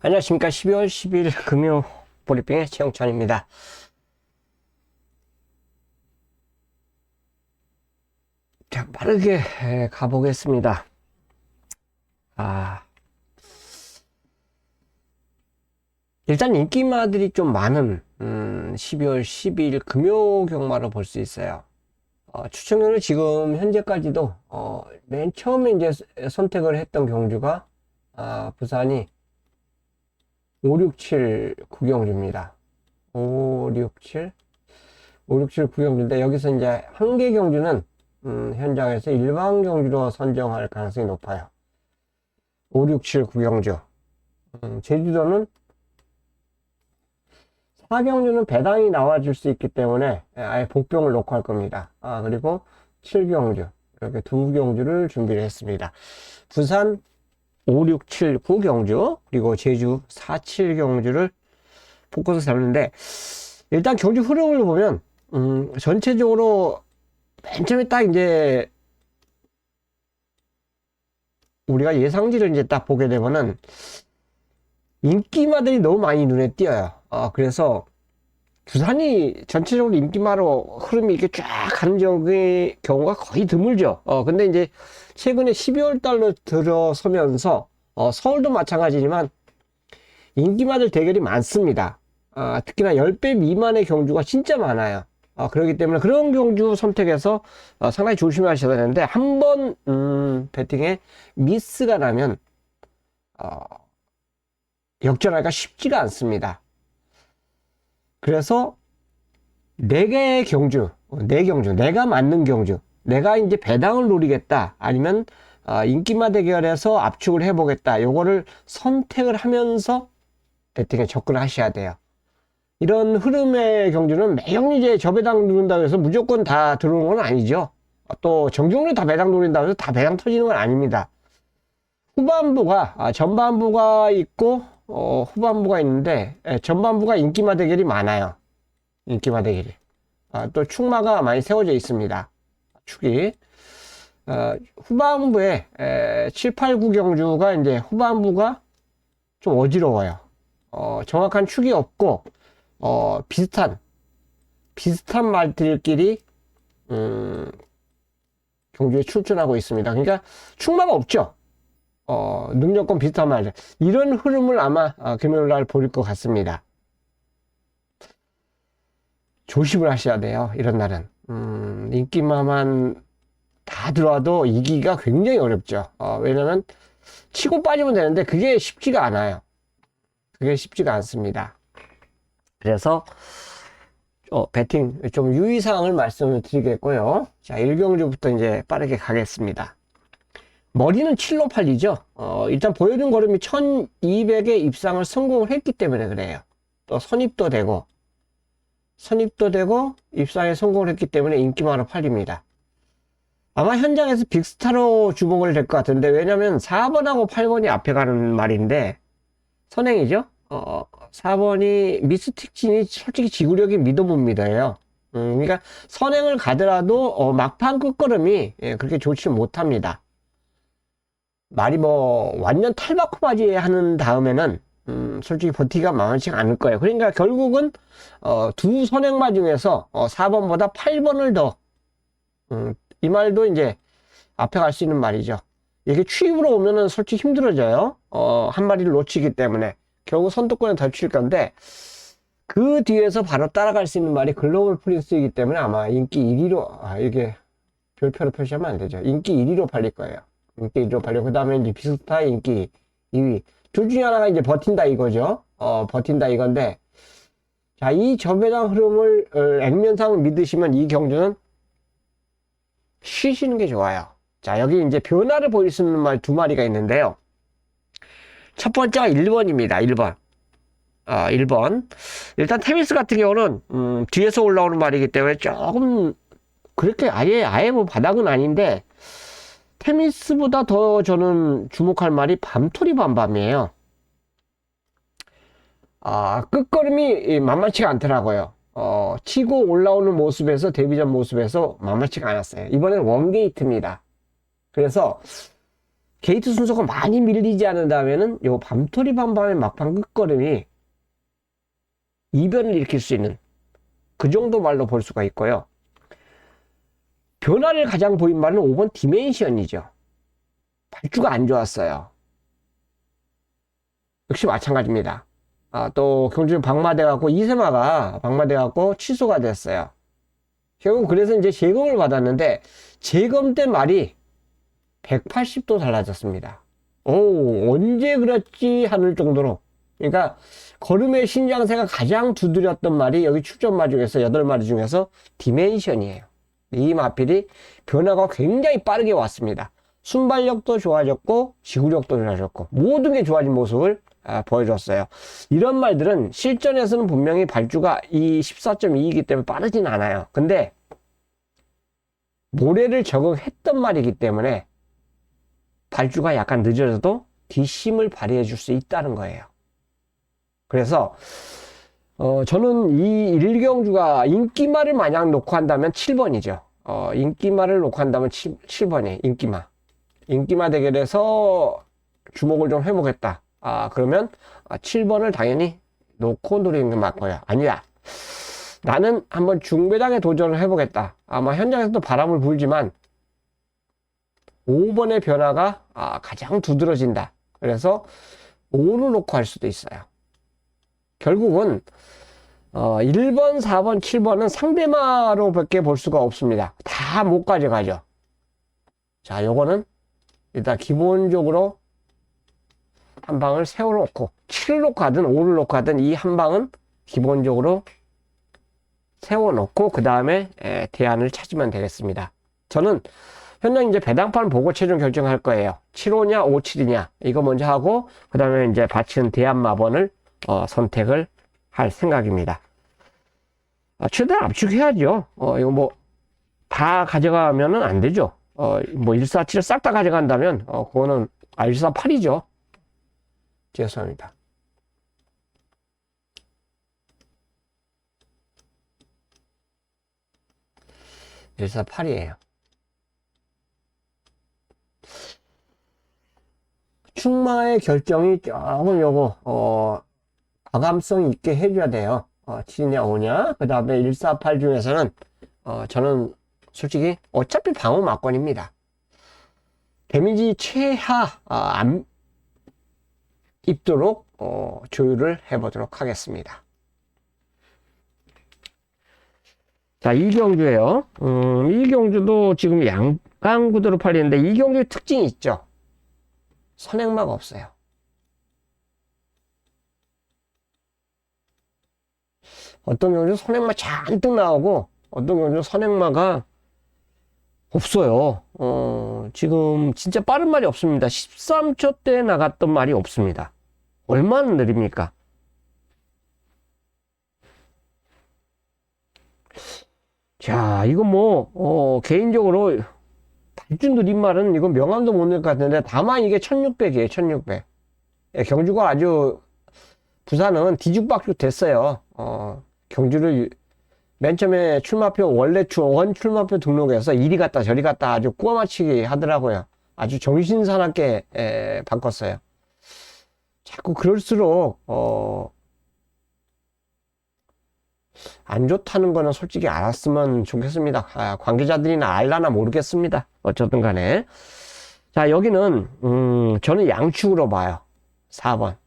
안녕하십니까. 12월 10일 금요 보리병의 최영찬입니다. 자, 빠르게 가보겠습니다. 일단 인기마들이 좀 많은 12월 12일 금요 경마로 볼 수 있어요. 추천료는 지금 현재까지도 맨 처음에 이제 선택을 했던 경주가 부산이 567 구경주입니다. 567 구경주인데 여기서 이제 한 개 경주는 현장에서 일반 경주로 선정할 가능성이 높아요. 567 구경주. 제주도는 4경주는 배당이 나와줄 수 있기 때문에 아예 복병을 놓고 할 겁니다. 그리고 7경주 이렇게 두 경주를 준비를 했습니다. 부산 567 9경주 그리고 제주 47 경주를 포커스 잡는데, 일단 경주 흐름을 보면 전체적으로 맨 처음에 딱 이제 우리가 예상지를 이제 딱 보게 되면은 인기마들이 너무 많이 눈에 띄어요. 그래서 부산이 전체적으로 인기마로 흐름이 이렇게 쫙 가는 경우가 거의 드물죠. 근데 이제 최근에 12월 달로 들어서면서 서울도 마찬가지지만 인기마들 대결이 많습니다. 특히나 10배 미만의 경주가 진짜 많아요. 그렇기 때문에 그런 경주 선택해서 상당히 조심하셔야 되는데, 한번 배팅에 미스가 나면 역전하기가 쉽지가 않습니다. 그래서 4개의 경주, 4경주, 내가 맞는 경주, 내가 이제 배당을 노리겠다, 아니면 인기마 대결에서 압축을 해보겠다, 요거를 선택을 하면서 배팅에 접근을 하셔야 돼요. 이런 흐름의 경주는 매경리제 저배당 누른다고 해서 무조건 다 들어오는 건 아니죠. 또 정경로 다 배당 노린다고 해서 다 배당 터지는 건 아닙니다. 후반부가 전반부가 있고 후반부가 있는데, 전반부가 인기마 대결이 많아요. 인기마 대결이 또 축마가 많이 세워져 있습니다. 축이 후반부에 7, 8, 9 경주가 이제 후반부가 좀 어지러워요. 정확한 축이 없고 비슷한 말들끼리 경주에 출전하고 있습니다. 그러니까 축마가 없죠. 능력권 비슷한 말들, 이런 흐름을 아마 금요일날 보일 것 같습니다. 조심을 하셔야 돼요. 이런 날은 인기마만 다 들어와도 이기기가 굉장히 어렵죠. 왜냐면 치고 빠지면 되는데 그게 쉽지가 않아요. 그게 쉽지가 않습니다. 그래서 배팅 좀 유의사항을 말씀을 드리겠고요. 자, 1경주부터 이제 빠르게 가겠습니다. 머리는 7로 팔리죠. 일단 보여준 걸음이 1200의 입상을 성공을 했기 때문에 그래요. 또 선입도 되고 입상에 성공을 했기 때문에 인기마로 팔립니다. 아마 현장에서 빅스타로 주목을 될 것 같은데, 왜냐면 4번하고 8번이 앞에 가는 말인데 선행이죠. 4번이 미스틱진이 솔직히 지구력이 믿어봅니다예요. 그러니까 선행을 가더라도 막판 끝걸음이 그렇게 좋지 못합니다. 말이 뭐 완전 탈바꿈하지 하는 다음에는 솔직히 버티기가 만만치가 않을 거예요. 그러니까 결국은 두 선행마 중에서 4번보다 8번을 더, 이 말도 이제 앞에 갈 수 있는 말이죠. 이게 추입으로 오면은 솔직히 힘들어져요. 한 마리를 놓치기 때문에 결국 선두권에 덜칠 건데, 그 뒤에서 바로 따라갈 수 있는 말이 글로벌 프린스이기 때문에 아마 인기 1위로 이게 별표로 표시하면 안 되죠. 인기 1위로 팔릴 거예요. 인기 1위로 팔리고, 그 다음에 이제 비스타 인기 2위. 둘 중에 하나가 이제 버틴다 이거죠. 버틴다 이건데, 자, 이 저배당 흐름을 액면상 믿으시면 이 경주는 쉬시는 게 좋아요. 자, 여기 이제 변화를 보일 수 있는 말 두 마리가 있는데요. 첫 번째가 1번입니다. 1번. 1번. 일단 테미스 같은 경우는 뒤에서 올라오는 말이기 때문에 조금 그렇게 아예 뭐 바닥은 아닌데, 테미스보다 더 저는 주목할 말이 밤토리 밤밤이에요. 끝걸음이 만만치가 않더라고요. 치고 올라오는 모습에서, 데뷔전 모습에서 만만치가 않았어요. 이번엔 원게이트입니다. 그래서 게이트 순서가 많이 밀리지 않는다면은 요 밤토리 밤밤의 막판 끝걸음이 이변을 일으킬 수 있는 그 정도 말로 볼 수가 있고요. 변화를 가장 보인 말은 5번 디멘션이죠. 발주가 안 좋았어요. 역시 마찬가지입니다. 또 경주 방마돼갖고 이세마가 방마돼갖고 취소가 됐어요. 결국 그래서 이제 재검을 받았는데 재검 때 말이 180도 달라졌습니다. 오, 언제 그랬지 하는 정도로. 그러니까 걸음의 신장세가 가장 두드렸던 말이 여기 출전마 중에서 8마리 중에서 디멘션이에요. 이 마필이 변화가 굉장히 빠르게 왔습니다. 순발력도 좋아졌고 지구력도 좋아졌고 모든 게 좋아진 모습을 보여줬어요. 이런 말들은 실전에서는 분명히 발주가 이 14.2이기 때문에 빠르진 않아요. 근데 모래를 적응했던 말이기 때문에 발주가 약간 늦어져도 뒷심을 발휘해 줄 수 있다는 거예요. 그래서 저는 이 일경주가 인기마를 만약 놓고 한다면 7번이죠. 인기마를 놓고 한다면 7번이에요. 인기마 대결에서 주목을 좀 해보겠다. 그러면 7번을 당연히 놓고 노리는 게 맞고요. 아니야. 나는 한번 중배당에 도전을 해보겠다. 아마 현장에서도 바람을 불지만 5번의 변화가 가장 두드러진다. 그래서 5를 놓고 할 수도 있어요. 결국은 1번, 4번, 7번은 상대마로 밖에 볼 수가 없습니다. 다 못 가져가죠. 자, 요거는 일단 기본적으로 한 방을 세워놓고 7을 놓고 하든 5를 놓고 하든 이 한 방은 기본적으로 세워놓고 그 다음에 대안을 찾으면 되겠습니다. 저는 현장 이제 배당판 보고 최종 결정할 거예요. 7호냐 57이냐 이거 먼저 하고 그 다음에 이제 받치는 대안 마번을 선택을 할 생각입니다. 최대한 압축해야죠. 이거 뭐 다 가져가면은 안 되죠. 뭐 147을 싹 다 가져간다면 그거는 148이죠. 죄송합니다. 148이에요. 충마의 결정이 조금 요거 과감성 있게 해줘야 돼요. 7이냐 5냐 그 다음에 148 중에서는 저는 솔직히 어차피 방어 막권입니다. 데미지 최하 안 입도록 조율을 해보도록 하겠습니다. 자, 이경주예요. 이경주도 지금 양강 구도로 팔리는데 이경주의 특징이 있죠. 선행마가 없어요. 어떤 경우는 선행마 잔뜩 나오고 어떤 경우는 선행마가 없어요. 지금 진짜 빠른 말이 없습니다. 13초 때 나갔던 말이 없습니다. 얼마나 느립니까? 자, 이거 뭐 개인적으로 발주 느린 말은 이건 명함도 못 낼 것 같은데 다만 이게 1600이에요. 1600. 경주가 아주 부산은 뒤죽박죽 됐어요. 경주를 맨 처음에 출마표 원래 원 출마표 등록해서 이리 갔다 저리 갔다 아주 꼬아맞히기 하더라고요. 아주 정신사납게 바꿨어요. 자꾸 그럴수록 안 좋다는 거는 솔직히 알았으면 좋겠습니다. 관계자들이나 알라나 모르겠습니다. 어쨌든 간에 자, 여기는 저는 양축으로 봐요. 4번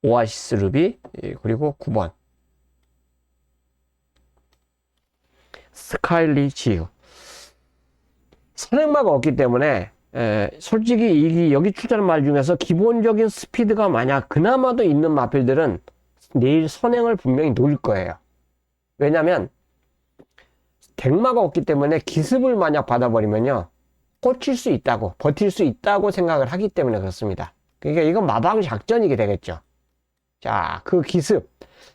오아시스 루비 그리고 9번 스카일리 지유. 선행마가 없기 때문에 솔직히 여기 출전한 말 중에서 기본적인 스피드가 만약 그나마도 있는 마필들은 내일 선행을 분명히 노릴 거예요. 왜냐면 덱마가 없기 때문에 기습을 만약 받아버리면요 꽂힐 수 있다고 버틸 수 있다고 생각을 하기 때문에 그렇습니다. 그러니까 이건 마방 작전이게 되겠죠. 자, 그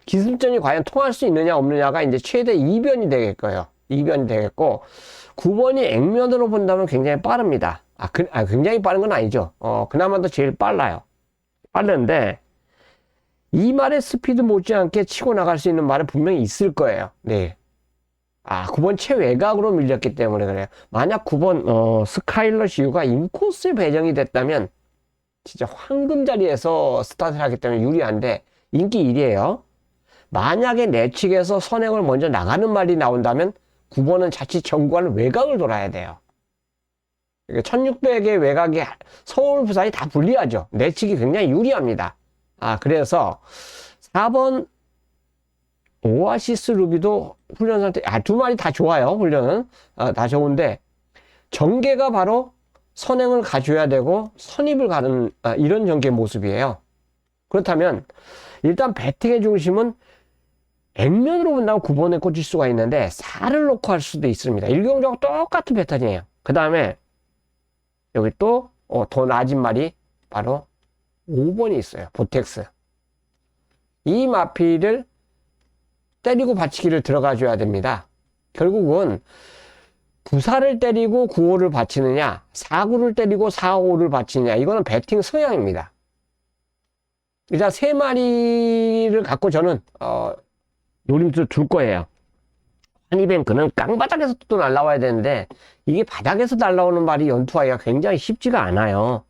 기습전이 과연 통할 수 있느냐 없느냐가 이제 최대 이변이 되겠고요. 이변이 되겠고 9번이 액면으로 본다면 굉장히 빠릅니다. 굉장히 빠른 건 아니죠. 그나마도 제일 빨라요. 빠른데 이 말의 스피드 못지않게 치고 나갈 수 있는 말은 분명히 있을 거예요. 네. 9번 최외곽으로 밀렸기 때문에 그래요. 만약 9번 스카일러시 U가 인코스 배정이 됐다면 진짜 황금 자리에서 스타트를 하기 때문에 유리한데 인기 1위에요. 만약에 내 측에서 선행을 먼저 나가는 말이 나온다면 9번은 자칫 정구하는 외곽을 돌아야 돼요. 1600의 외곽이 서울, 부산이 다 불리하죠. 내 측이 굉장히 유리합니다. 그래서 4번 오아시스 루비도 훈련 상태, 두 마리 다 좋아요. 훈련은. 다 좋은데, 전개가 바로 선행을 가져야 되고, 선입을 가는, 이런 전개 모습이에요. 그렇다면, 일단 배팅의 중심은 액면으로 본다면 9번에 꽂힐 수가 있는데, 4를 놓고 할 수도 있습니다. 일경주하고 똑같은 패턴이에요. 그 다음에, 여기 또, 더 낮은 말이 바로 5번이 있어요. 보텍스. 이 마피를 때리고 받치기를 들어가 줘야 됩니다. 결국은 9사를 때리고 9호를 받치느냐, 4구를 때리고 4호를 받치느냐, 이거는 배팅 성향입니다. 일단 3마리를 갖고 저는 노림수를 둘 거예요. 허니뱅크는 깡바닥에서 또 날라와야 되는데 이게 바닥에서 날라오는 말이 연투하기가 굉장히 쉽지가 않아요.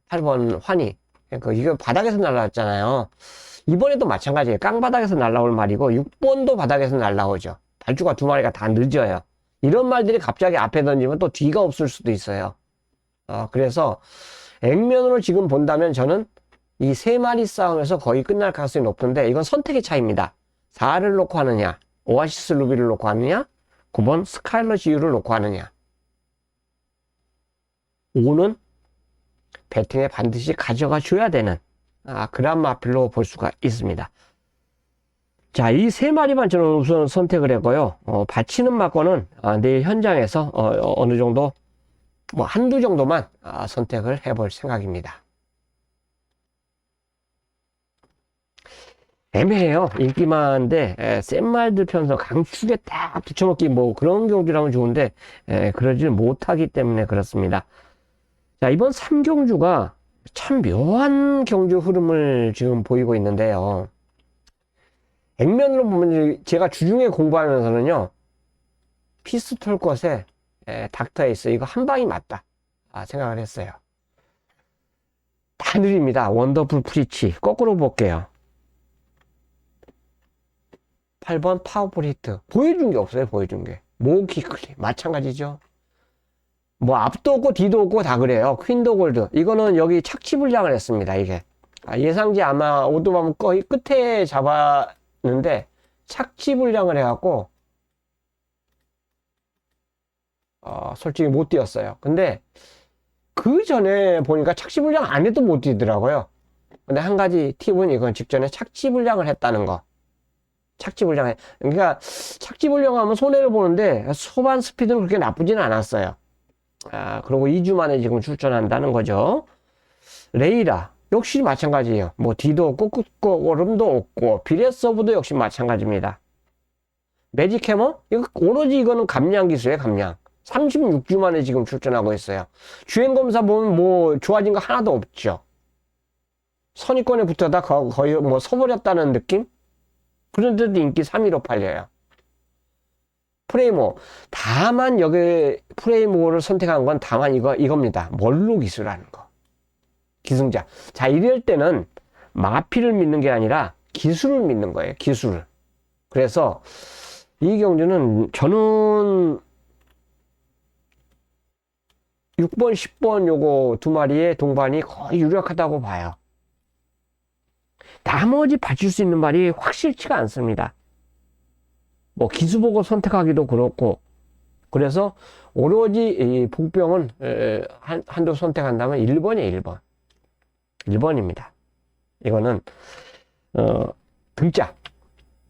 8번 환희, 이거 바닥에서 날라왔잖아요. 이번에도 마찬가지예요. 깡바닥에서 날라올 말이고 6번도 바닥에서 날라오죠. 발주가 2마리가 다 늦어요. 이런 말들이 갑자기 앞에 던지면 또 뒤가 없을 수도 있어요. 그래서 액면으로 지금 본다면 저는 이 3마리 싸움에서 거의 끝날 가능성이 높은데 이건 선택의 차이입니다. 4를 놓고 하느냐, 오아시스 루비를 놓고 하느냐, 9번 스카일러시 U를 놓고 하느냐. 5는 배팅에 반드시 가져가 줘야 되는 그런 마필로 볼 수가 있습니다. 자, 이 3마리만 저는 우선 선택을 했고요. 받치는 막고는 내일 현장에서 어느 정도 한두 정도만 선택을 해볼 생각입니다. 애매해요. 인기 많은데 센 말들 편서 강축에 딱 붙여먹기 그런 경주라면 좋은데 그러질 못하기 때문에 그렇습니다. 자, 이번 3경주가 참 묘한 경주 흐름을 지금 보이고 있는데요. 액면으로 보면 제가 주중에 공부하면서는요, 피스톨 것에 닥터 에이스 이거 한 방이 맞다 생각을 했어요. 다 느립니다. 원더풀 프리치 거꾸로 볼게요. 8번 파워풀 히트 보여준 게 없어요. 보여준 게 모기클리 마찬가지죠. 앞도 없고 뒤도 없고 다 그래요. 퀸도 골드 이거는 여기 착지 불량을 했습니다. 이게 예상지 아마 오도밤 거의 끝에 잡았는데 착지 불량을 해갖고 솔직히 못 뛰었어요. 근데 그 전에 보니까 착지 불량 안 해도 못 뛰더라고요. 근데 한 가지 팁은 이건 직전에 착지 불량을 했다는 거. 착지 불량해. 그러니까 착지 불량하면 손해를 보는데 초반 스피드는 그렇게 나쁘지는 않았어요. 그리고 2주 만에 지금 출전한다는 거죠. 레이라 역시 마찬가지예요. 뒤도 없고 끝걸음도 없고 비례 서브도 역시 마찬가지입니다. 매직해머 이거 오로지 이거는 감량 기술이에요. 감량. 36주 만에 지금 출전하고 있어요. 주행 검사 보면 좋아진 거 하나도 없죠. 선입권에 붙어다 거의 서버렸다는 느낌? 그런데도 인기 3위로 팔려요. 프레이모. 다만 여기 프레이모를 선택한 건 다만 이겁니다. 멀로 기술하는 거. 기승자. 자, 이럴 때는 마피를 믿는 게 아니라 기술을 믿는 거예요. 기술을. 그래서 이 경주는 저는 6번, 10번 요거 2마리의 동반이 거의 유력하다고 봐요. 나머지 받칠 수 있는 말이 확실치가 않습니다. 기수 보고 선택하기도 그렇고, 그래서 오로지 이 복병은 한도 선택한다면 1번이에요. 1번. 1번입니다. 이거는 등짝,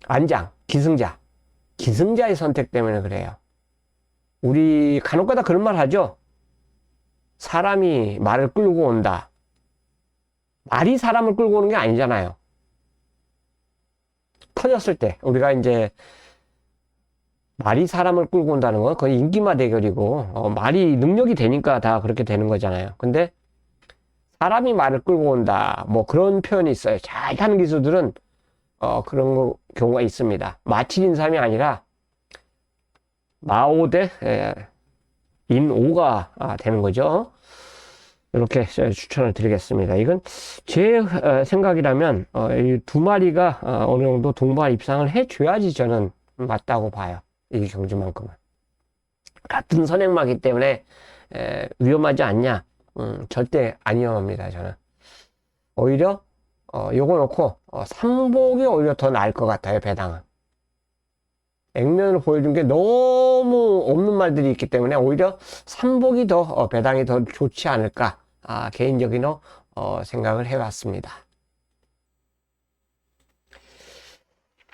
안장, 기승자의 선택 때문에 그래요. 우리 간혹가다 그런 말 하죠. 사람이 말을 끌고 온다. 말이 사람을 끌고 오는 게 아니잖아요. 터졌을 때 우리가 이제 말이 사람을 끌고 온다는 건 거의 인기마 대결이고 말이 능력이 되니까 다 그렇게 되는 거잖아요. 근데 사람이 말을 끌고 온다 그런 표현이 있어요. 잘 타는 기수들은 그런 경우가 있습니다. 마치린 사람이 아니라 마오 대 인오가 되는 거죠. 이렇게 추천을 드리겠습니다. 이건 제 생각이라면 이 두 마리가 어느 정도 동반 입상을 해줘야지 저는 맞다고 봐요. 이 경주만큼은. 같은 선행마기 때문에 위험하지 않냐? 절대 안 위험합니다. 저는 오히려 요거 놓고 삼복이 오히려 더 나을 것 같아요. 배당은 액면을 보여준 게 너무 없는 말들이 있기 때문에 오히려 삼복이 더 배당이 더 좋지 않을까, 개인적인 생각을 해봤습니다.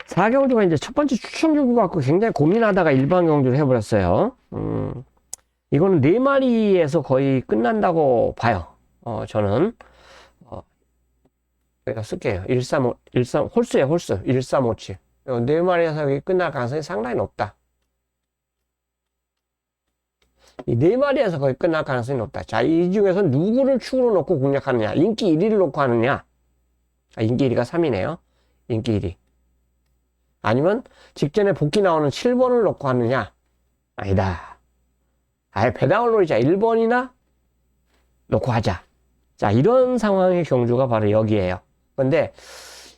4경주가 이제 첫 번째 추천 경주 갖고 굉장히 고민하다가 일반 경주를 해버렸어요. 이거는 4마리에서 거의 끝난다고 봐요. 저는 여기다 쓸게요. 13 홀수예요. 홀수 1357. 4마리에서 여기 끝날 가능성이 상당히 높다. 이 4마리에서 거의 끝날 가능성이 높다. 자, 이 중에서 누구를 축으로 놓고 공략하느냐? 인기 1위를 놓고 하느냐? 인기 1위가 3이네요. 인기 1위. 아니면 직전에 복귀 나오는 7번을 놓고 하느냐? 아니다. 아예 배당을 노리자. 1번이나 놓고 하자. 자, 이런 상황의 경주가 바로 여기에요. 근데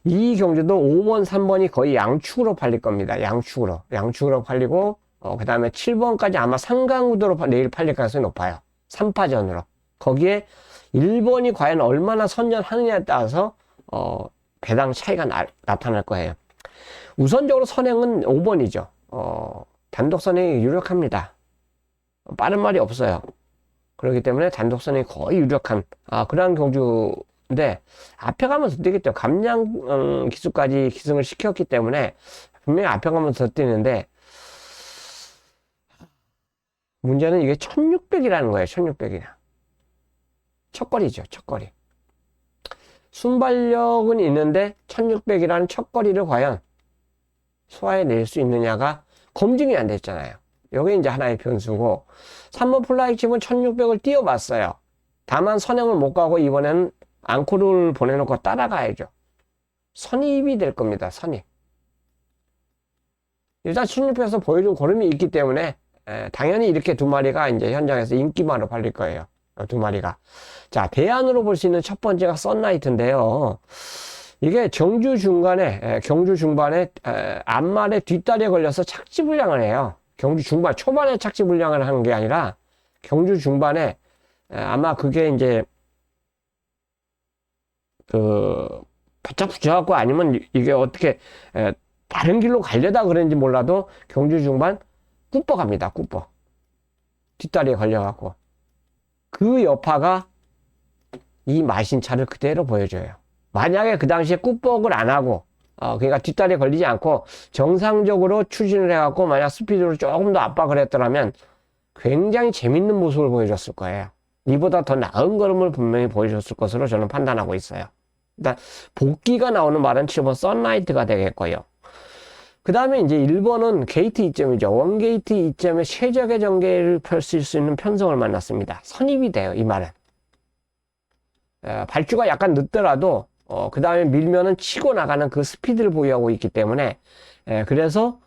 이 경주도 5번, 3번이 거의 양축으로 팔릴 겁니다. 양축으로 팔리고, 그 다음에 7번까지 아마 상강구도로 내일 팔릴 가능성이 높아요. 3파전으로. 거기에 1번이 과연 얼마나 선전하느냐에 따라서, 배당 차이가 나타날 거예요. 우선적으로 선행은 5번이죠. 단독 선행이 유력합니다. 빠른 말이 없어요. 그렇기 때문에 단독 선행이 거의 유력한, 그러한 경주인데, 앞에 가면 더 뛰겠죠. 감량 기수까지 기승을 시켰기 때문에, 분명히 앞에 가면 더 뛰는데, 문제는 이게 1600이라는 거예요. 1600이나. 첫거리죠. 첫거리. 순발력은 있는데 1600이라는 첫거리를 과연 소화해낼 수 있느냐가 검증이 안 됐잖아요. 여기 이제 하나의 변수고, 3번 플라이칩은 1600을 뛰어봤어요. 다만 선행을 못 가고 이번에는 앙코를 보내놓고 따라가야죠. 선입이 될 겁니다. 선입. 일단 1600에서 보여준 걸음이 있기 때문에 당연히 이렇게 두 마리가 이제 현장에서 인기만으로 팔릴 거예요. 두 마리가. 자, 대안으로 볼 수 있는 첫 번째가 썬라이트인데요. 이게 경주 중반에 앞말에 뒷다리에 걸려서 착지불량을 해요. 경주 중반, 초반에 착지불량을 하는 게 아니라 경주 중반에 아마 그게 이제 바짝 붙여갖고 아니면 이게 어떻게 다른 길로 가려다 그런지 몰라도 경주 중반 굽버 갑니다. 굽버. 뒷다리에 걸려갖고. 그 여파가 이 마신차를 그대로 보여줘요. 만약에 그 당시에 꾹벅을 안 하고, 그러니까 뒷다리에 걸리지 않고 정상적으로 추진을 해갖고 만약 스피드로 조금 더 압박을 했더라면 굉장히 재밌는 모습을 보여줬을 거예요. 이보다 더 나은 걸음을 분명히 보여줬을 것으로 저는 판단하고 있어요. 일단 복귀가 나오는 말은 7번 썬라이트가 되겠고요. 그 다음에 이제 1번은 게이트 이점이죠. 원게이트 이점에 최적의 전개를 펼칠 수 있는 편성을 만났습니다. 선입이 돼요, 이 말은. 발주가 약간 늦더라도 그 다음에 밀면은 치고 나가는 그 스피드를 보유하고 있기 때문에 그래서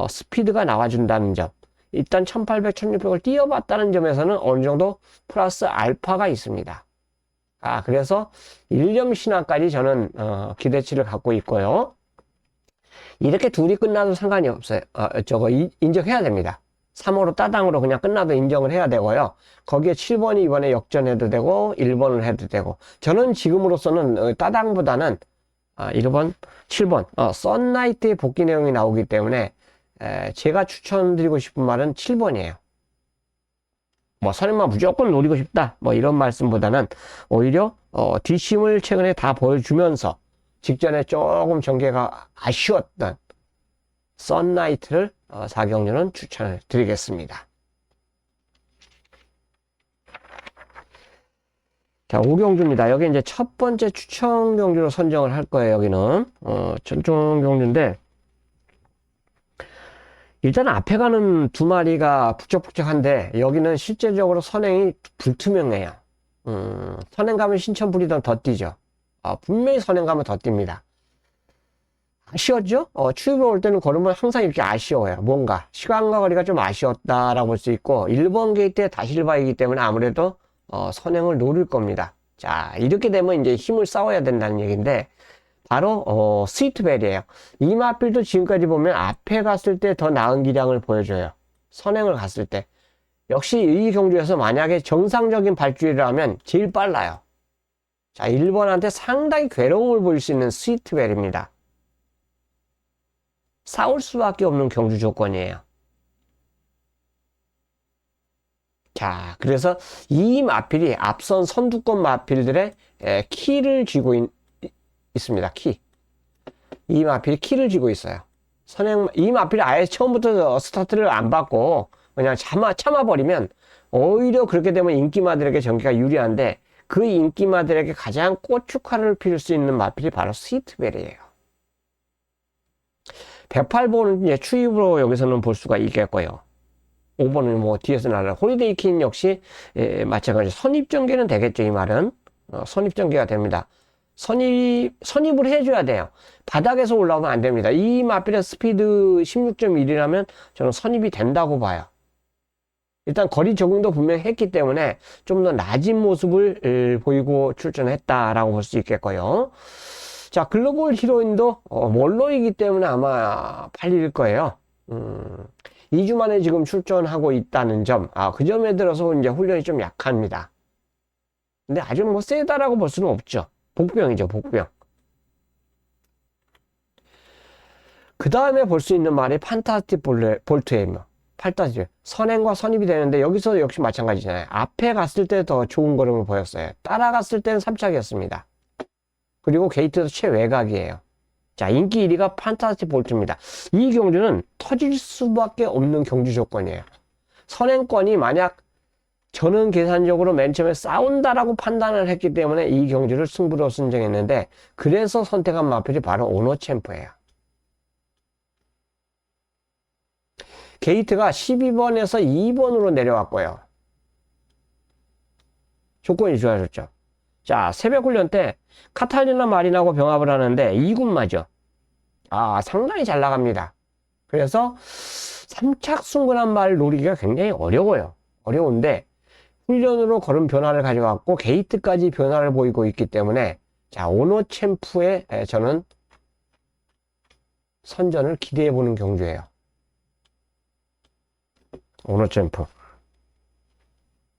스피드가 나와준다는 점. 일단 1800, 1600을 뛰어봤다는 점에서는 어느 정도 플러스 알파가 있습니다. 그래서 1점 신화까지 저는 기대치를 갖고 있고요. 이렇게 둘이 끝나도 상관이 없어요. 저거 인정해야 됩니다. 3호로 따당으로 그냥 끝나도 인정을 해야 되고요. 거기에 7번이 이번에 역전해도 되고 1번을 해도 되고, 저는 지금으로서는 따당보다는 1번, 7번 썬라이트의 복귀 내용이 나오기 때문에 제가 추천드리고 싶은 말은 7번이에요. 뭐 선행만 무조건 노리고 싶다 뭐 이런 말씀보다는 오히려 뒷심을 최근에 다 보여주면서 직전에 조금 전개가 아쉬웠던 썬라이트를 4경주는 추천을 드리겠습니다. 자, 5경주입니다. 여기 이제 첫 번째 추천 경주로 선정을 할 거예요. 여기는 추천 경주인데, 일단 앞에 가는 두 마리가 북적북적한데 여기는 실제적으로 선행이 불투명해요. 선행 가면 신천 부리던 더 뛰죠. 분명히 선행 가면 더 뜁니다. 아쉬웠죠? 추위가 올 때는 걸으면 항상 이렇게 아쉬워요. 뭔가 시간과 거리가 좀 아쉬웠다라고 볼 수 있고 1번 게이트의 다실바이기 때문에 아무래도 선행을 노릴 겁니다. 자, 이렇게 되면 이제 힘을 쌓아야 된다는 얘기인데 바로 스위트벨이에요. 이 마필도 지금까지 보면 앞에 갔을 때 더 나은 기량을 보여줘요. 선행을 갔을 때. 역시 이 경주에서 만약에 정상적인 발주리라면 제일 빨라요. 자, 1번한테 상당히 괴로움을 보일 수 있는 스위트벨입니다. 싸울 수밖에 없는 경주 조건이에요. 자, 그래서 이 마필이 앞선 선두권 마필들의 키를 쥐고 있습니다. 키. 이 마필이 키를 쥐고 있어요. 이 마필이 아예 처음부터 스타트를 안 받고 그냥 참아버리면 오히려 그렇게 되면 인기마들에게 전개가 유리한데 그 인기마들에게 가장 고춧가루를 필 수 있는 마필이 바로 스위트벨이에요. 108번은 이제 추입으로 여기서는 볼 수가 있겠고요. 5번은 뭐 뒤에서 나를 홀리데이킨 역시 마찬가지 선입전개는 되겠죠. 이 말은 선입전개가 됩니다. 선입을 해줘야 돼요. 바닥에서 올라오면 안 됩니다. 이 마필의 스피드 16.1이라면 저는 선입이 된다고 봐요. 일단 거리 적응도 분명히 했기 때문에 좀 더 낮은 모습을 보이고 출전했다라고 볼 수 있겠고요. 자, 글로벌 히로인도 원로이기 때문에 아마 팔릴 거예요. 2주 만에 지금 출전하고 있다는 점, 그 점에 들어서 이제 훈련이 좀 약합니다. 근데 아주 뭐 세다라고 볼 수는 없죠. 복병이죠, 복병. 그 다음에 볼 수 있는 말이 판타스틱 볼트예요. 판타스틱. 선행과 선입이 되는데 여기서 역시 마찬가지잖아요. 앞에 갔을 때 더 좋은 걸음을 보였어요. 따라갔을 때는 3착이었습니다. 그리고 게이트도 최외곽이에요. 자, 인기 1위가 판타스틱 볼트입니다. 이 경주는 터질 수밖에 없는 경주 조건이에요. 선행권이 만약 저는 계산적으로 맨 처음에 싸운다라고 판단을 했기 때문에 이 경주를 승부로 선정했는데 그래서 선택한 마필이 바로 오너챔프예요. 게이트가 12번에서 2번으로 내려왔고요. 조건이 좋아졌죠. 자, 새벽 훈련 때 카탈리나 마린하고 병합을 하는데 2군 맞아. 상당히 잘 나갑니다. 그래서 3착 승근한 말 노리기가 굉장히 어려워요. 어려운데 훈련으로 걸음 변화를 가져왔고 게이트까지 변화를 보이고 있기 때문에 자, 오너챔프의 저는 선전을 기대해보는 경주예요. 오너챔프.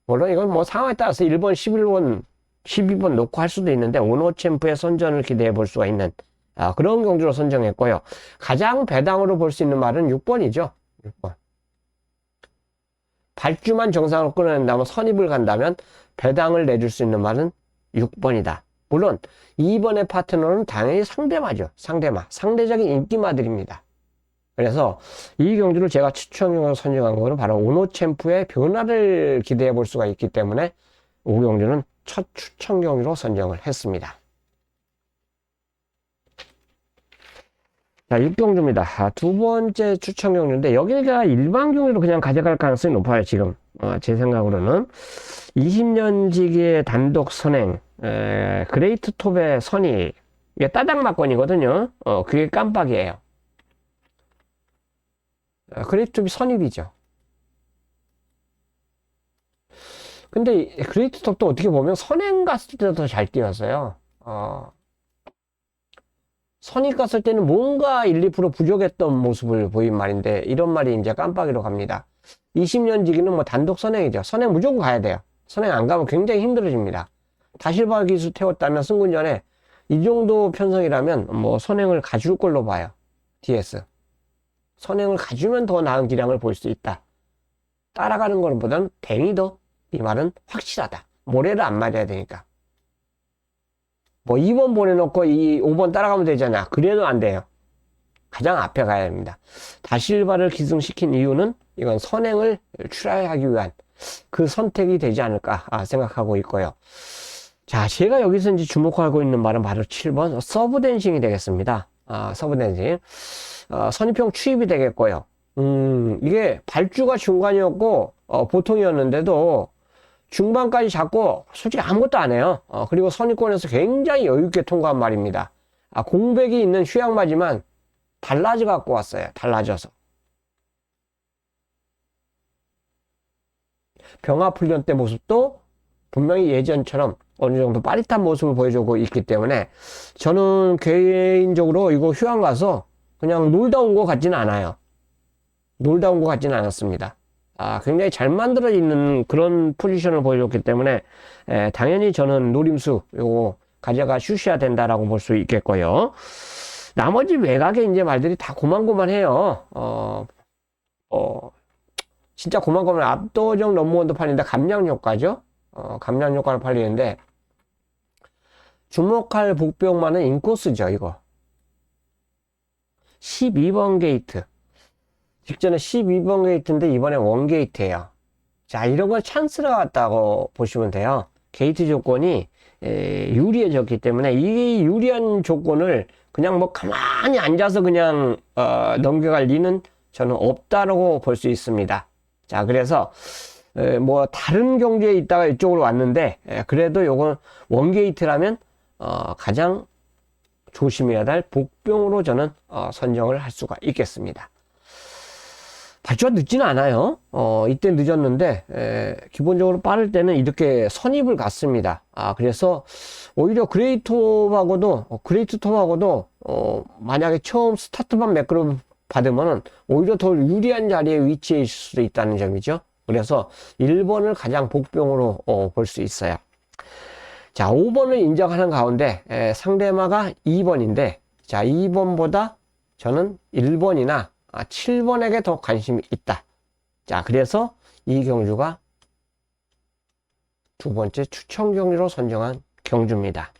물론 이건 뭐 상황에 따라서 1번, 11번, 12번 놓고 할 수도 있는데 오너챔프의 선전을 기대해 볼 수가 있는 그런 경주로 선정했고요. 가장 배당으로 볼 수 있는 말은 6번이죠. 6번. 발주만 정상으로 끊어낸다면 선입을 간다면 배당을 내줄 수 있는 말은 6번이다. 물론 2번의 파트너는 당연히 상대마죠. 상대적인 인기마들입니다. 그래서 이 경주를 제가 추천으로 선정한 거는 바로 오너챔프의 변화를 기대해 볼 수가 있기 때문에 이 경주는 첫 추천 경주로 선정을 했습니다. 자, 6경주입니다. 두 번째 추천 경주인데 여기가 일반 경주로 그냥 가져갈 가능성이 높아요. 지금 제 생각으로는 20년지기의 단독 선행 그레이트 톱의 선이 이게 따닥막건이거든요. 그게 깜빡이에요. 그레이트 톱이 선입이죠. 근데 그레이트 톱도 어떻게 보면 선행 갔을 때도 더 잘 뛰었어요. 선입 갔을 때는 뭔가 1, 2% 부족했던 모습을 보인 말인데 이런 말이 이제 깜빡이로 갑니다. 20년지기는 뭐 단독 선행이죠. 선행 무조건 가야 돼요. 선행 안 가면 굉장히 힘들어집니다. 다실바 기수 태웠다면 승군 전에 이 정도 편성이라면 뭐 선행을 가줄 걸로 봐요. DS. 선행을 가주면 더 나은 기량을 볼 수 있다. 따라가는 것보다는 댕이 더 이 말은 확실하다. 모래를 안 맞아야 되니까. 뭐 2번 보내놓고 5번 따라가면 되잖아. 그래도 안 돼요. 가장 앞에 가야 됩니다. 다실바를 기승시킨 이유는 이건 선행을 출하하기 위한 그 선택이 되지 않을까 생각하고 있고요. 자, 제가 여기서 이제 주목하고 있는 말은 바로 7번 서브 댄싱이 되겠습니다. 서브 댄싱. 선입형 추입이 되겠고요. 이게 발주가 중간이었고 보통이었는데도 중반까지 잡고 솔직히 아무것도 안 해요. 그리고 선입권에서 굉장히 여유있게 통과한 말입니다. 공백이 있는 휴양마지만 달라져 갖고 왔어요. 달라져서. 병합훈련 때 모습도 분명히 예전처럼 어느 정도 빠릿한 모습을 보여주고 있기 때문에 저는 개인적으로 이거 휴양 가서 그냥 놀다 온 것 같지는 않아요. 놀다 온 것 같지는 않았습니다. 굉장히 잘 만들어 있는 그런 포지션을 보여줬기 때문에 당연히 저는 노림수 요거 가져가 슈셔야 된다라고 볼 수 있겠고요. 나머지 외곽에 이제 말들이 다 고만고만해요. 진짜 고만고만 압도적 넘버원도 팔리는데 감량 효과죠. 감량 효과를 팔리는데 주목할 복병만은 인코스죠. 이거 12번 게이트 직전에 12번 게이트인데 이번에 원 게이트예요. 자, 이런 걸 찬스로 왔다고 보시면 돼요. 게이트 조건이 유리해졌기 때문에 이 유리한 조건을 그냥 뭐 가만히 앉아서 그냥 넘겨갈 리는 저는 없다고 볼 수 있습니다. 자, 그래서 뭐 다른 경주에 있다가 이쪽으로 왔는데 그래도 요건 원 게이트라면 가장 조심해야 될 복병으로 저는 선정을 할 수가 있겠습니다. 발주가 늦지는 않아요. 이때 늦었는데 기본적으로 빠를 때는 이렇게 선입을 갔습니다. 그래서 오히려 그레이트톱하고도 만약에 처음 스타트만 매끄러 받으면은 오히려 더 유리한 자리에 위치해 있을 수도 있다는 점이죠. 그래서 1번을 가장 복병으로 볼 수 있어요. 자, 5번을 인정하는 가운데 상대마가 2번인데 자, 2번보다 저는 1번이나 7번에게 더 관심이 있다. 자, 그래서 이 경주가 두 번째 추천 경주로 선정한 경주입니다.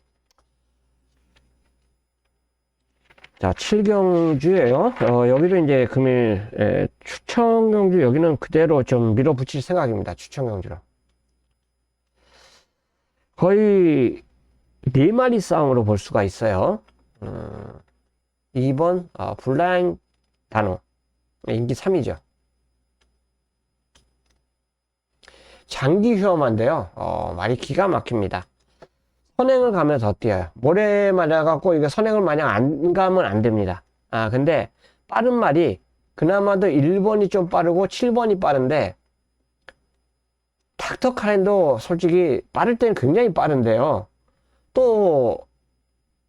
자, 7경주예요. 여기도 이제 금일 추천 경주 여기는 그대로 좀 밀어붙일 생각입니다. 추천 경주로. 거의 4마리 싸움으로 볼 수가 있어요. 2번 블라잉 단호 인기 3위죠. 장기 휴엄한데요. 말이 기가 막힙니다. 선행을 가면 더 뛰어요. 모래 맞아갖고 이게 선행을 마냥 안 가면 안 됩니다. 근데 빠른 말이 그나마도 1번이 좀 빠르고 7번이 빠른데 닥터 카렌도 솔직히 빠를 때는 굉장히 빠른데요. 또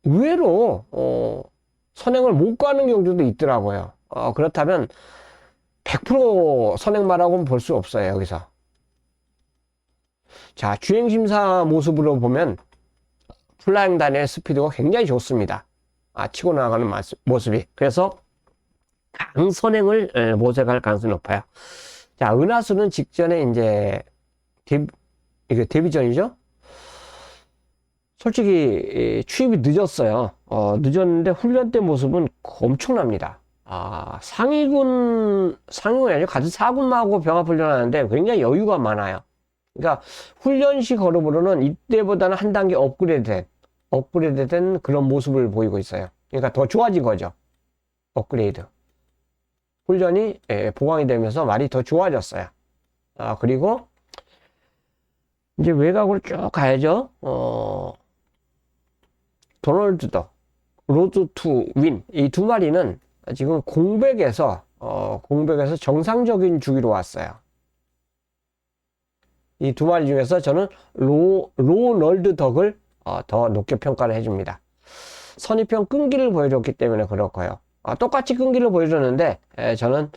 의외로 선행을 못 가는 경우도 있더라고요. 그렇다면 100% 선행마라고는 볼 수 없어요. 여기서. 자, 주행심사 모습으로 보면 플라잉 단의 스피드가 굉장히 좋습니다. 치고 나가는 모습이. 그래서 강선행을 모색할 가능성이 높아요. 자, 은하수는 직전에 이제 이게 데뷔전이죠. 솔직히 취입이 늦었어요. 늦었는데 훈련 때 모습은 엄청납니다. 상위군이 아니고 같은 4군마하고 병합 훈련하는데 굉장히 여유가 많아요. 그러니까 훈련 시 걸음으로는 이때보다는 한 단계 업그레이드된 그런 모습을 보이고 있어요. 그러니까 더 좋아진 거죠. 업그레이드. 훈련이 보강이 되면서 말이 더 좋아졌어요. 그리고 이제 외곽으로 쭉 가야죠. 도널드 덕, 로드 투 윈. 이 두 마리는 지금 공백에서 정상적인 주기로 왔어요. 이 두 마리 중에서 저는 로널드 덕을 더 높게 평가를 해줍니다. 선입형 끈기를 보여줬기 때문에 그렇고요. 똑같이 끈기를 보여줬는데 저는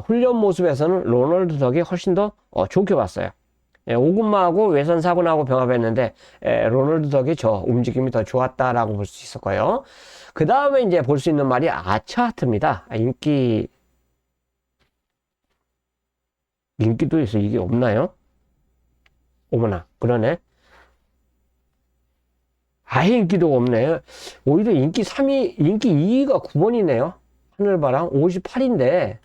훈련 모습에서는 로널드 덕이 훨씬 더 좋게 봤어요. 5군마하고 외선 4군하고 병합했는데 로널드 덕이 저 움직임이 더 좋았다라고 볼 수 있었고요. 그 다음에 이제 볼 수 있는 말이 아차하트입니다. 인기도 있어. 이게 없나요? 어머나, 그러네. 아예 인기도 없네. 오히려 인기 3위, 인기 2위가 9번이네요. 하늘바람 58인데.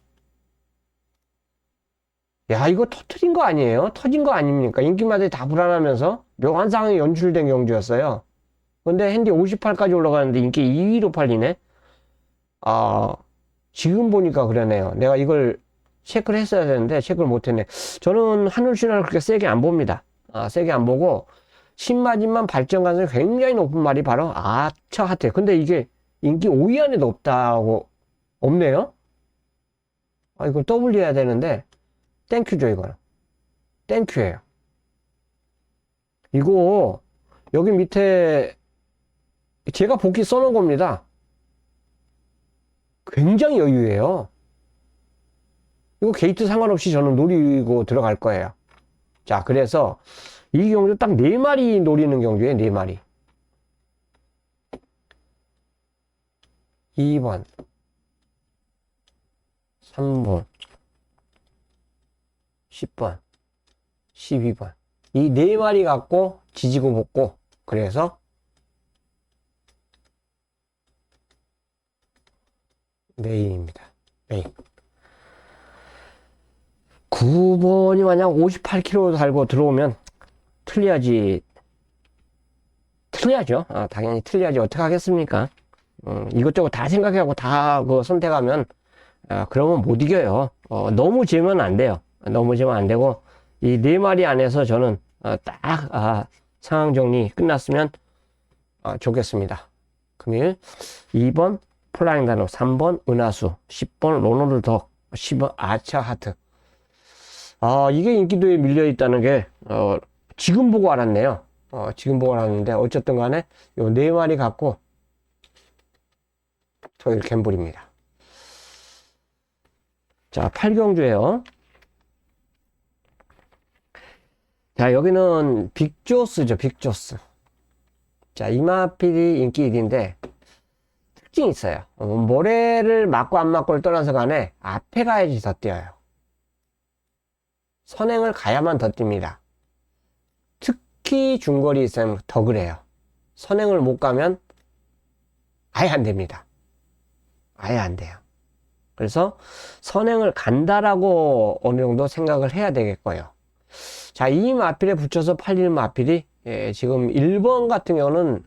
야, 이거 터트린 거 아니에요? 터진 거 아닙니까? 인기마다 다 불안하면서 묘한 상황이 연출된 경주였어요. 근데 핸디 58까지 올라가는데 인기 2위로 팔리네? 지금 보니까 그러네요. 내가 이걸 체크를 했어야 되는데 체크를 못했네. 저는 하늘 신화를 그렇게 세게 안 봅니다. 세게 안 보고 신마진만 발전 가능성이 굉장히 높은 말이 바로 아차하트. 근데 이게 인기 5위 안에도 없다고 없네요. 아, 이거 W 해야 되는데 땡큐죠. 이거는 땡큐예요. 이거 여기 밑에 제가 복귀 써놓은 겁니다. 굉장히 여유예요. 이거 게이트 상관없이 저는 노리고 들어갈 거예요. 자, 그래서 이 경주 딱 4마리 노리는 경주에 4마리. 2번, 3번, 10번, 12번. 이 4마리 갖고 지지고 볶고, 그래서 메인입니다. 메인. 9번이 만약 58km 달고 들어오면 틀려야죠. 당연히 틀려야지. 어떻게 하겠습니까? 이것저것 다 생각하고 다 그 선택하면, 그러면 못 이겨요. 너무 재면 안 돼요. 너무 재면 안 되고, 이 4마리 안에서 저는, 상황 정리 끝났으면, 좋겠습니다. 금일 2번 플라잉 다노, 3번 은하수, 10번 로널드 덕, 10번 아차 하트. 이게 인기도에 밀려 있다는 게, 지금 보고 알았네요. 지금 보고 알았는데, 어쨌든 간에, 요 4마리 갖고, 토요일 갬블입니다. 자, 8경주에요. 자, 여기는 빅조스죠, 빅조스. 자, 이마필이 인기 1위인데, 특징이 있어요. 모래를 맞고 안 맞고를 떠나서 간에, 앞에 가야지 더 뛰어요. 선행을 가야만 더 뜁니다. 특히 중거리 있으면 더 그래요. 선행을 못 가면 아예 안 됩니다. 아예 안 돼요. 그래서 선행을 간다라고 어느 정도 생각을 해야 되겠고요. 자, 이 마필에 붙여서 팔릴 마필이 지금 1번 같은 경우는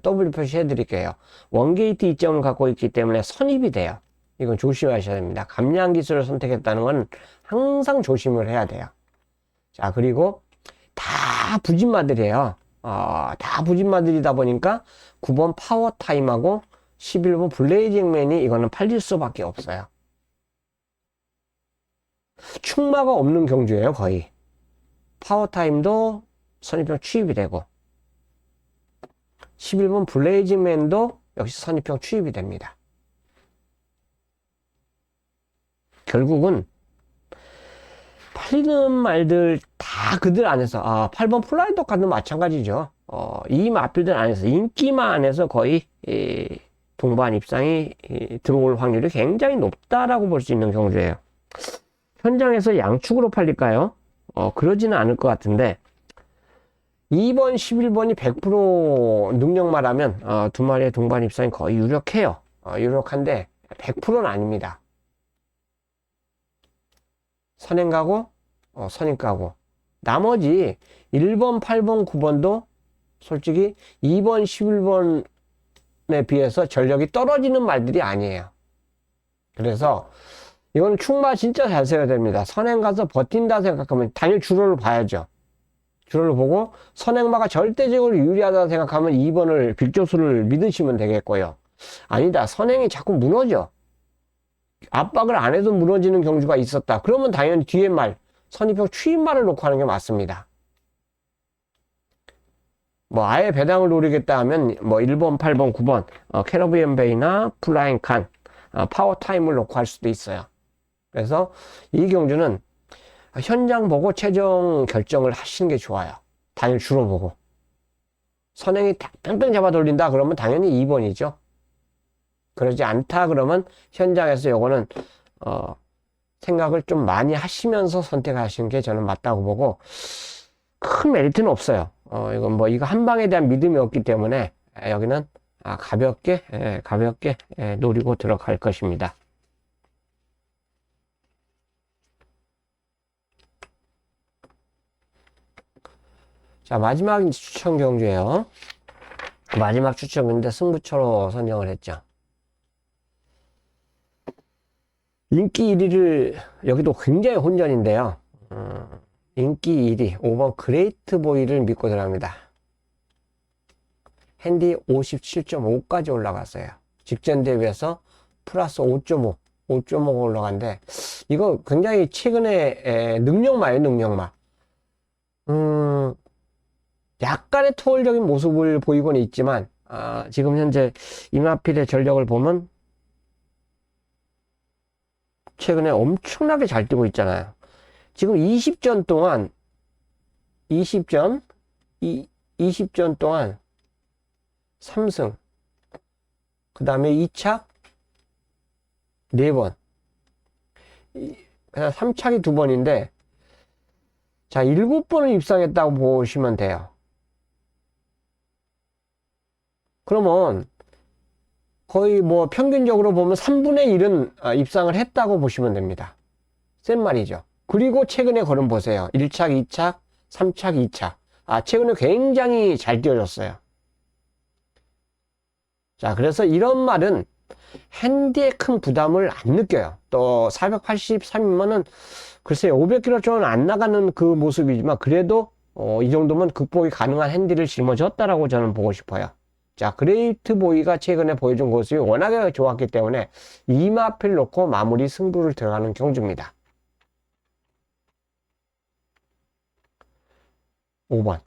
W 표시해 드릴게요. 원게이트 이점을 갖고 있기 때문에 선입이 돼요. 이건 조심하셔야 됩니다. 감량 기술을 선택했다는 건 항상 조심을 해야 돼요. 자, 그리고 다 부진마들이에요. 다 부진마들이다 보니까 9번 파워타임하고 11번 블레이징맨이 이거는 팔릴 수밖에 없어요. 충마가 없는 경주예요, 거의. 파워타임도 선입형 취입이 되고 11번 블레이징맨도 역시 선입형 취입이 됩니다. 결국은 팔리는 말들 다 그들 안에서 8번 플라이더카도 마찬가지죠. 이 마필들 안에서 인기만 안에서 거의 동반 입상이 들어올 확률이 굉장히 높다라고 볼 수 있는 경주예요. 현장에서 양축으로 팔릴까요? 그러지는 않을 것 같은데 2번, 11번이 100% 능력 말하면 두 마리의 동반 입상이 거의 유력해요. 유력한데 100%는 아닙니다. 선행 가고 선임 가고 나머지 1번, 8번, 9번도 솔직히 2번, 11번에 비해서 전력이 떨어지는 말들이 아니에요. 그래서 이건 충마 진짜 잘 세워야 됩니다. 선행 가서 버틴다 생각하면 당연히 주로를 봐야죠. 주로를 보고 선행마가 절대적으로 유리하다 생각하면 2번을 빅조수를 믿으시면 되겠고요. 아니다. 선행이 자꾸 무너져. 압박을 안 해도 무너지는 경주가 있었다. 그러면 당연히 뒤에 말, 선입형 추임말을 놓고 하는 게 맞습니다. 뭐 아예 배당을 노리겠다 하면 뭐 1번, 8번, 9번 캐러비안 베이나 플라잉 칸, 파워타임을 놓고 할 수도 있어요. 그래서 이 경주는 현장 보고 최종 결정을 하시는 게 좋아요. 당연히 주로 보고. 선행이 뺑뺑 잡아 돌린다 그러면 당연히 2번이죠. 그러지 않다 그러면 현장에서 요거는 생각을 좀 많이 하시면서 선택하시는 게 저는 맞다고 보고 큰 메리트는 없어요. 이건 뭐 이거 한 방에 대한 믿음이 없기 때문에 여기는 가볍게 노리고 들어갈 것입니다. 자, 마지막 추천 경주예요. 마지막 추천인데 승부처로 선정을 했죠. 인기 1위를 여기도 굉장히 혼전인데요. 인기 1위 5번 그레이트 보이를 믿고 들어갑니다. 핸디 57.5까지 올라갔어요. 직전 대비해서 플러스 5.5, 5.5가 올라간데, 이거 굉장히 최근에 능력마예요, 능력마. 약간의 투월적인 모습을 보이고는 있지만, 지금 현재 이마필의 전력을 보면, 최근에 엄청나게 잘 뛰고 있잖아요. 지금 20전 동안, 20전 동안 3승, 그 다음에 2착 4번, 그냥 3착이 2번인데, 자, 7번을 입상했다고 보시면 돼요. 그러면, 거의 뭐 평균적으로 보면 3분의 1은 입상을 했다고 보시면 됩니다. 센 말이죠. 그리고 최근에 걸음 보세요. 1착, 2착, 3착, 2착. 최근에 굉장히 잘 뛰어졌어요. 자, 그래서 이런 말은 핸디에 큰 부담을 안 느껴요. 또 483이면은 글쎄요, 500km 쪽은 안 나가는 그 모습이지만 그래도 이 정도면 극복이 가능한 핸디를 짊어졌다라고 저는 보고 싶어요. 자, 그레이트 보이가 최근에 보여준 모습이 워낙에 좋았기 때문에 이마필 놓고 마무리 승부를 들어가는 경주입니다. 5번.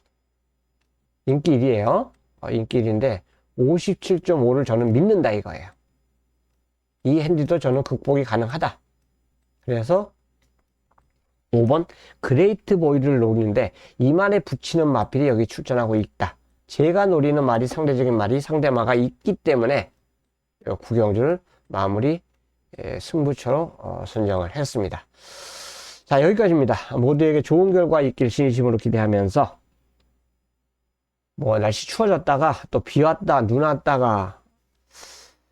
인기 1위에요. 인기 1위인데 57.5를 저는 믿는다 이거예요. 이 핸디도 저는 극복이 가능하다. 그래서 5번 그레이트 보이를 노리는데 이만에 붙이는 마필이 여기 출전하고 있다. 제가 노리는 말이 상대적인 말이 상대마가 있기 때문에 구경주를 마무리 승부처로 선정을 했습니다. 자, 여기까지입니다. 모두에게 좋은 결과 있길 진심으로 기대하면서 뭐 날씨 추워졌다가 또 비 왔다 눈 왔다가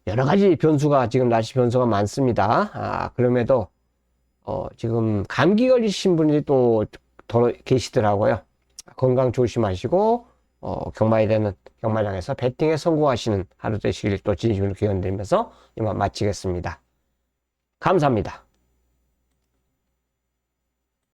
여러 가지 변수가 지금 날씨 변수가 많습니다. 그럼에도 지금 감기 걸리신 분들이 또 더 계시더라고요. 건강 조심하시고 경마에 되는 경마장에서 배팅에 성공하시는 하루 되시길 또 진심으로 기원드리면서 이만 마치겠습니다. 감사합니다.